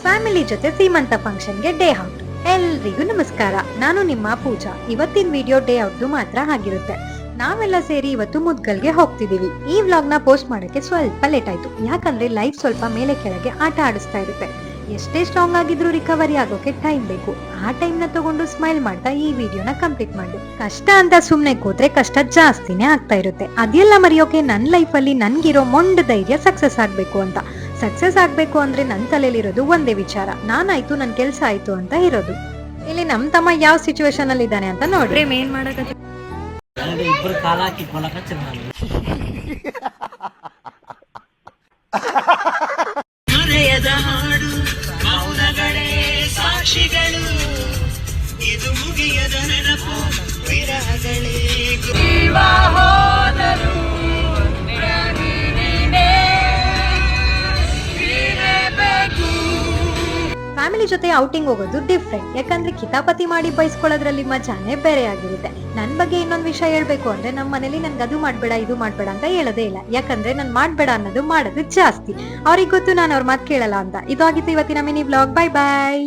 Family ಜೊತೆ ಸೀಮಂತ ಫಂಕ್ಷನ್ಗೆ day out. ಎಲ್ರಿಗೂ ನಮಸ್ಕಾರ, ನಾನು ನಿಮ್ಮ ಪೂಜಾ. ಇವತ್ತಿನ ವಿಡಿಯೋ ಡೇ ಔಟ್ದು ಮಾತ್ರ ಆಗಿರುತ್ತೆ. ನಾವೆಲ್ಲ ಸೇರಿ ಇವತ್ತು ಮುದ್ಗಲ್ಗೆ ಹೋಗ್ತಿದೀವಿ. ಈ ವ್ಲಾಗ್ ನ ಪೋಸ್ಟ್ ಮಾಡಕ್ಕೆ ಸ್ವಲ್ಪ ಲೇಟ್ ಆಯ್ತು, ಯಾಕಂದ್ರೆ ಲೈಫ್ ಸ್ವಲ್ಪ ಮೇಲೆ ಕೆಳಗೆ ಆಟ ಆಡಿಸ್ತಾ ಇರುತ್ತೆ. ಎಷ್ಟೇ ಸ್ಟ್ರಾಂಗ್ ಆಗಿದ್ರು ರಿಕವರಿ ಆಗೋಕೆ ಟೈಮ್ ಬೇಕು. ಆ ಟೈಮ್ ನ ತಗೊಂಡು ಸ್ಮೈಲ್ ಮಾಡ್ತಾ ಈ ವಿಡಿಯೋನ ಕಂಪ್ಲೀಟ್ ಮಾಡಿ. ಕಷ್ಟ ಅಂತ ಸುಮ್ನೆ ಕೂತ್ರೆ ಕಷ್ಟ ಜಾಸ್ತಿನೇ ಆಗ್ತಾ ಇರುತ್ತೆ. ಅದೆಲ್ಲ ಮರೆಯೋಕೆ ನನ್ನ ಲೈಫ್ ಅಲ್ಲಿ ನನ್ಗಿರೋ ಮೊಂಡ ಧೈರ್ಯ ಸಕ್ಸಸ್ ಆಗ್ಬೇಕು ಅಂತ. ಸಕ್ಸಸ್ ಆಗ್ಬೇಕು ಅಂದ್ರೆ ನನ್ ತಲೆಯಲ್ಲಿರೋದು ಒಂದೇ ವಿಚಾರ, ನಾನಾಯ್ತು ನನ್ ಕೆಲ್ಸ ಆಯ್ತು ಅಂತ ಇರೋದು. ಇಲ್ಲಿ ನಮ್ ತಮ್ಮ ಯಾವ ಸಿಚುವೇಶನ್ ಅಲ್ಲಿ ಇದ್ದಾನೆ ಅಂತ ನೋಡ್ರಿ. ಏನ್ ಮಾಡಕ ಇಬ್ಬರು ಕಾಲ ಹಾಕಿ ಮರೆಯದ ಹಾಡು ಮೌನಗಳೇ ಸಾಕ್ಷಿಗಳು, ಇದು ಮುಗಿಯದ ನೆನಪು ವಿರಹಗಳೇ ಜೀವ ಹೋದರು. ಫ್ಯಾಮಿಲಿ ಜೊತೆ ಔಟಿಂಗ್ ಹೋಗೋದು ಡಿಫ್ರೆಂಟ್, ಯಾಕಂದ್ರೆ ಕಿತಾಪತಿ ಮಾಡಿ ಬಯಸ್ಕೊಳ್ಳೋದ್ರಲ್ಲಿ ಮಜಾನೇ ಬೇರೆ ಆಗಿರುತ್ತೆ. ನನ್ ಬಗ್ಗೆ ಇನ್ನೊಂದ್ ವಿಷಯ ಹೇಳ್ಬೇಕು ಅಂದ್ರೆ ನಮ್ಮ ಮನೇಲಿ ನನ್ಗೆ ಅದು ಮಾಡ್ಬೇಡ ಇದು ಮಾಡ್ಬೇಡ ಅಂತ ಹೇಳೋದೇ ಇಲ್ಲ, ಯಾಕಂದ್ರೆ ನನ್ ಮಾಡ್ಬೇಡ ಅನ್ನೋದು ಮಾಡೋದು ಜಾಸ್ತಿ. ಅವ್ರಿಗೆ ಗೊತ್ತು ನಾನು ಅವ್ರ ಮಾತು ಕೇಳಲ್ಲ ಅಂತ. ಇದಾಗಿತ್ತು ಇವತ್ತಿನ ಮಿನಿ ವ್ಲಾಗ್. Bye bye.